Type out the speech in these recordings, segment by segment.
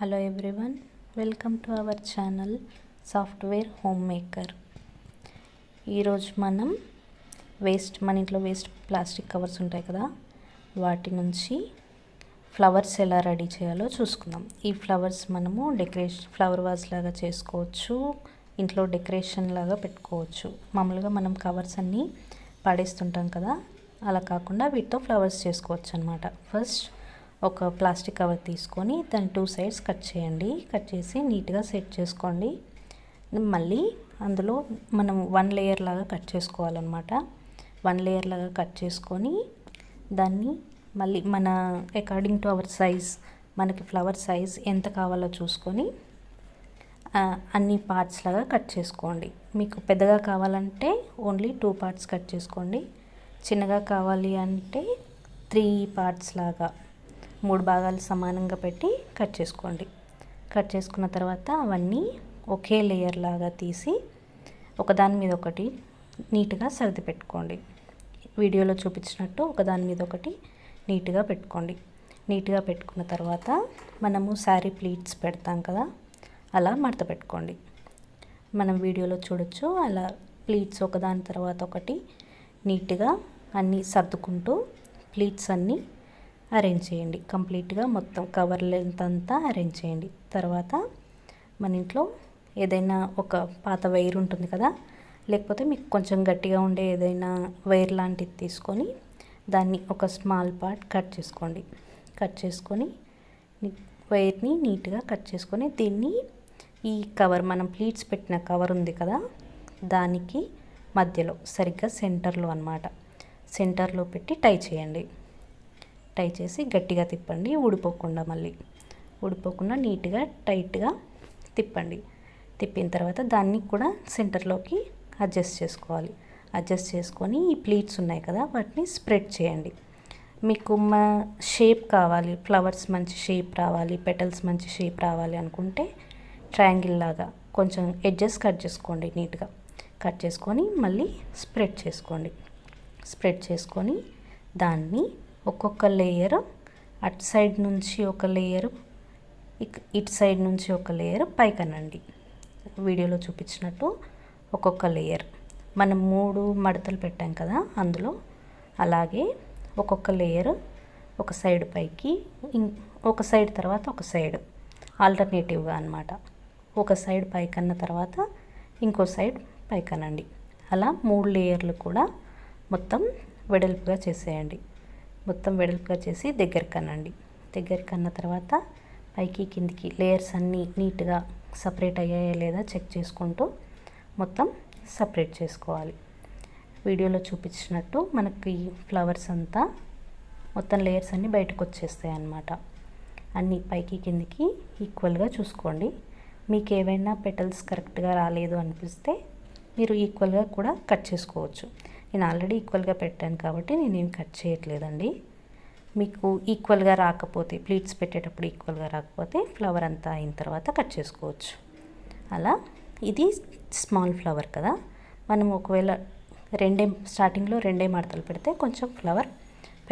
Hello everyone, welcome to our channel software home maker. ఈరోజు మనం మన ఇంట్లో వేస్ట్ ప్లాస్టిక్ కవర్స్ ఉంటాయి కదా, వాటి నుంచి ఫ్లవర్స్ ఎలా రెడీ చేయాలో చూసుకుందాం. ఈ ఫ్లవర్స్ మనము ఫ్లవర్ వాజ్ లాగా చేసుకోవచ్చు, ఇంట్లో డెకరేషన్ లాగా పెట్టుకోవచ్చు. మామూలుగా మనం కవర్స్ అన్నీ పడేస్తుంటాం కదా, అలా కాకుండా వీటితో ఫ్లవర్స్ చేసుకోవచ్చు అన్నమాట. ఫస్ట్ ఒక ప్లాస్టిక్ కవర్ తీసుకొని దాని 2 సైడ్స్ కట్ చేయండి. కట్ చేసి నీట్గా సెట్ చేసుకోండి. మళ్ళీ అందులో మనం 1 లేయర్ లాగా కట్ చేసుకోవాలన్నమాట. 1 లేయర్ లాగా కట్ చేసుకొని దాన్ని మళ్ళీ మన అకార్డింగ్ టు అవర్ సైజ్, మనకి ఫ్లవర్ సైజ్ ఎంత కావాలో చూసుకొని అన్ని పార్ట్స్ లాగా కట్ చేసుకోండి. మీకు పెద్దగా కావాలంటే ఓన్లీ 2 పార్ట్స్ కట్ చేసుకోండి. చిన్నగా కావాలి అంటే 3 పార్ట్స్ లాగా 3 భాగాలు సమానంగా పెట్టి కట్ చేసుకోండి. కట్ చేసుకున్న తర్వాత అవన్నీ ఒకే లేయర్ లాగా తీసి ఒకదాని మీద ఒకటి నీట్గా సర్ది పెట్టుకోండి. వీడియోలో చూపించినట్టు ఒకదాని మీద ఒకటి నీట్గా పెట్టుకోండి. నీట్గా పెట్టుకున్న తర్వాత మనము శారీ ప్లీట్స్ పెడతాం కదా, అలా మడత పెట్టుకోండి. మనం వీడియోలో చూడొచ్చు, అలా ప్లీట్స్ ఒకదాని తర్వాత ఒకటి నీట్గా అన్నీ సర్దుకుంటూ ప్లీట్స్ అన్నీ అరేంజ్ చేయండి. కంప్లీట్గా మొత్తం కవర్ లెంత్ అంతా అరేంజ్ చేయండి. తర్వాత మన ఇంట్లో ఏదైనా ఒక పాత వైర్ ఉంటుంది కదా, లేకపోతే మీకు కొంచెం గట్టిగా ఉండే ఏదైనా వైర్ లాంటిది తీసుకొని దాన్ని ఒక స్మాల్ పార్ట్ కట్ చేసుకోండి. కట్ చేసుకొని వైర్ని నీట్గా కట్ చేసుకొని దీన్ని ఈ కవర్, మనం ప్లీట్స్ పెట్టిన కవర్ ఉంది కదా, దానికి మధ్యలో సరిగ్గా సెంటర్లో అన్నమాట, సెంటర్లో పెట్టి టై చేయండి. టై చేసి గట్టిగా తిప్పండి, ఊడిపోకుండా నీట్గా టైట్గా తిప్పండి. తిప్పిన తర్వాత దాన్ని కూడా సెంటర్లోకి అడ్జస్ట్ చేసుకోవాలి. అడ్జస్ట్ చేసుకొని ఈ ప్లీట్స్ ఉన్నాయి కదా, వాటిని స్ప్రెడ్ చేయండి. మీకు షేప్ కావాలి, ఫ్లవర్స్ మంచి షేప్ రావాలి, పెటల్స్ మంచి షేప్ రావాలి అనుకుంటే ట్రయాంగిల్ లాగా కొంచెం ఎడ్జెస్ కట్ చేసుకోండి. నీట్గా కట్ చేసుకొని మళ్ళీ స్ప్రెడ్ చేసుకోండి. స్ప్రెడ్ చేసుకొని దాన్ని ఒక్కొక్క లేయర్, అటు సైడ్ నుంచి ఒక లేయరు, ఇటు సైడ్ నుంచి ఒక లేయర్ పైకనండి. వీడియోలో చూపించినట్టు ఒక్కొక్క లేయర్, మనం 3 మడతలు పెట్టాం కదా, అందులో అలాగే ఒక్కొక్క లేయర్ ఒక సైడ్ పైకి, ఒక సైడ్ తర్వాత ఒక సైడ్ ఆల్టర్నేటివ్గా అన్నమాట. ఒక సైడ్ పైకన్న తర్వాత ఇంకో సైడ్ పైకనండి. అలా 3 లేయర్లు కూడా మొత్తం వెడల్పుగా చేసేయండి. మొత్తం వెడల్పుగా చేసి దగ్గరకన్న తర్వాత పైకి కిందికి లేయర్స్ అన్నీ నీట్గా సపరేట్ అయ్యాయా లేదా చెక్ చేసుకుంటూ మొత్తం సపరేట్ చేసుకోవాలి. వీడియోలో చూపించినట్టు మనకి ఫ్లవర్స్ అంతా మొత్తం లేయర్స్ అన్నీ బయటకు వచ్చేస్తాయి అన్నమాట. అన్నీ పైకి కిందికి ఈక్వల్గా చూసుకోండి. మీకు ఏవైనా పెటల్స్ కరెక్ట్గా రాలేదు అనిపిస్తే మీరు ఈక్వల్గా కూడా కట్ చేసుకోవచ్చు. నేను ఆల్రెడీ ఈక్వల్గా పెట్టాను కాబట్టి నేనేం కట్ చేయట్లేదండి. మీకు ఈక్వల్గా రాకపోతే, ప్లీట్స్ పెట్టేటప్పుడు ఈక్వల్గా రాకపోతే ఫ్లవర్ అంతా అయిన తర్వాత కట్ చేసుకోవచ్చు. అలా ఇది స్మాల్ ఫ్లవర్ కదా, మనం ఒకవేళ స్టార్టింగ్లో 2 మడతలు పెడితే కొంచెం ఫ్లవర్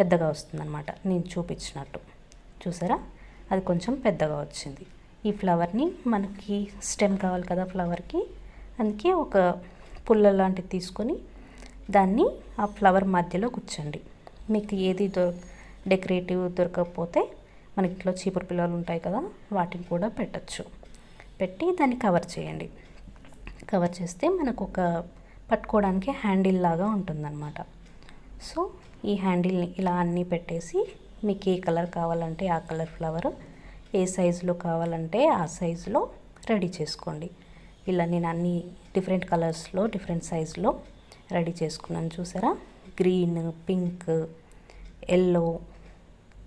పెద్దగా వస్తుందన్నమాట. నేను చూపించినట్టు చూసారా, అది కొంచెం పెద్దగా వచ్చింది. ఈ ఫ్లవర్ని మనకి స్టెమ్ కావాలి కదా ఫ్లవర్కి, అందుకే ఒక పుల్ల లాంటిది తీసుకొని దాన్ని ఆ ఫ్లవర్ మధ్యలో కూర్చోండి. మీకు ఏది డెకరేటివ్ దొరకకపోతే మన ఇంట్లో చీపురు పిల్లలు ఉంటాయి కదా, వాటిని కూడా పెట్టచ్చు. పెట్టి దాన్ని కవర్ చేయండి. కవర్ చేస్తే మనకు ఒక పట్టుకోవడానికి హ్యాండిల్ లాగా ఉంటుందన్నమాట. సో ఈ హ్యాండిల్ని ఇలా అన్నీ పెట్టేసి మీకు ఏ కలర్ కావాలంటే ఆ కలర్ ఫ్లవర్, ఏ సైజులో కావాలంటే ఆ సైజులో రెడీ చేసుకోండి. ఇలా నేను అన్ని డిఫరెంట్ కలర్స్లో డిఫరెంట్ సైజులో రెడీ చేసుకున్నాను. చూసారా, గ్రీన్, పింక్, ఎల్లో,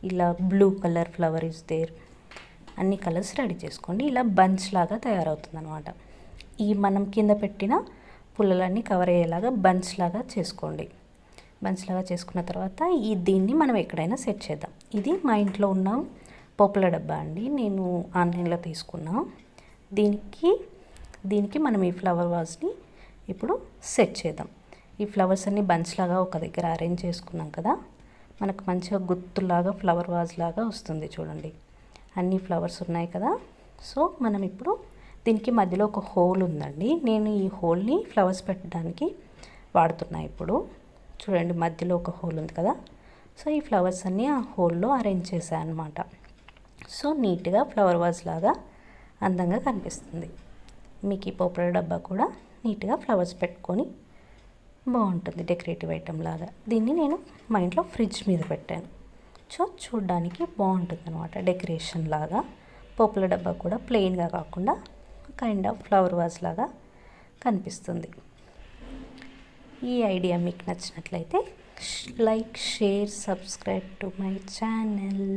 ఇలా blue colour flower is there, అన్ని కలర్స్ రెడీ చేసుకోండి. ఇలా బంచ్ లాగా తయారవుతుంది అనమాట. ఈ మనం కింద పెట్టిన పుల్లలన్నీ కవర్ అయ్యేలాగా బంచ్ లాగా చేసుకోండి. బంచ్ లాగా చేసుకున్న తర్వాత దీన్ని మనం ఎక్కడైనా సెట్ చేద్దాం. ఇది మా ఇంట్లో ఉన్న పోపుల డబ్బా అండి, నేను ఆన్లైన్లో తీసుకున్నా. దీనికి మనం ఈ ఫ్లవర్ వాజ్ని ఇప్పుడు సెట్ చేద్దాం. ఈ ఫ్లవర్స్ అన్ని బంచ్ లాగా ఒక దగ్గర అరేంజ్ చేసుకున్నాం కదా, మనకు మంచిగా గుత్తులాగా ఫ్లవర్ వాజ్ లాగా వస్తుంది. చూడండి, అన్ని ఫ్లవర్స్ ఉన్నాయి కదా, సో మనం ఇప్పుడు దీనికి మధ్యలో ఒక హోల్ ఉందండి. నేను ఈ హోల్ని ఫ్లవర్స్ పెట్టడానికి వాడుతున్నా. ఇప్పుడు చూడండి, మధ్యలో ఒక హోల్ ఉంది కదా. సో ఈ ఫ్లవర్స్ అన్నీ ఆ హోల్లో అరేంజ్ చేశాను అనమాట. సో నీట్గా ఫ్లవర్ వాజ్ లాగా అందంగా కనిపిస్తుంది. మీకు ఈ పోపుల డబ్బా కూడా నీట్గా ఫ్లవర్స్ పెట్టుకొని బాగుంటుంది, డెకరేటివ్ ఐటెం లాగా. దీన్ని నేను మా ఇంట్లో ఫ్రిడ్జ్ మీద పెట్టాను. సో చూడడానికి బాగుంటుంది అనమాట, డెకరేషన్ లాగా. పోపుల డబ్బా కూడా ప్లెయిన్గా కాకుండా కైండ్ ఆఫ్ ఫ్లవర్ వాజ్ లాగా కనిపిస్తుంది. ఈ ఐడియా మీకు నచ్చినట్లయితే like, share, subscribe to my channel.